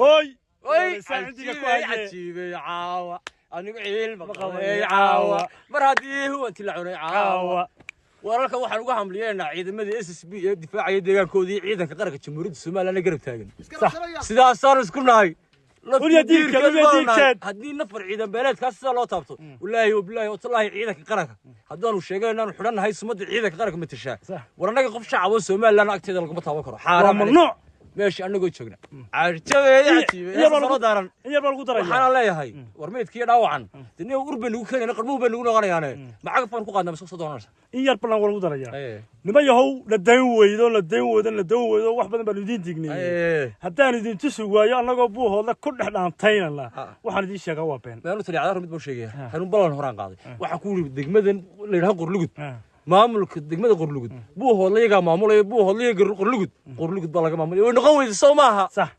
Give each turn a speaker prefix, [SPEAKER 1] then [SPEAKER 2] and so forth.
[SPEAKER 1] هوي
[SPEAKER 2] عجيبة عاوة أنا بعيل بقى عاوة مرهدي هو أنت العوني عاوة ورالك waxaan uga hamliyeena ciidamada SSB ee difaacaya deegaankoodii ciidanka qaranka Jamhuuriyadda Soomaaliya la garab taagan sidaas aan isku nahay haddii nafar ciidan beeleedkaas sida loo taabto wallaahi wabillahi watallahi ciidanka qaranka haddaanu sheegayna inaan xidhannahay sumadda ciidanka qaranka ma tashaa war annaga qof shacab oo Soomaaliland agteeda laguma taaban karo xaaraan mamnuuc ماشي أنا قلت شغلة عجيبة يا بلغدارن
[SPEAKER 1] يا بلغدارن
[SPEAKER 2] وحنا لا يهاي ورميت كي داوعن دنيا قرب وكان نقربوا بين نقول يعني ما عرف فان قادنا بس قصدوا ناس
[SPEAKER 1] يا بلغدارن يا نما يهو لدين واحد بدن بلودين تجني حتى أنا دين تسوى يا الله أبوه هذا كل إحنا عمتين الله وحنا دي شجع وابين
[SPEAKER 2] ما نطلع على رميت بوشية هنو بلون هران قاضي وحكولي بدك مدن اللي هقول لقد maamulka degmada Qorlugud buu hoolay ga maamulay buu hoolay Qorlugud baa laga maamulay way noqon weyday Soomaha
[SPEAKER 1] صح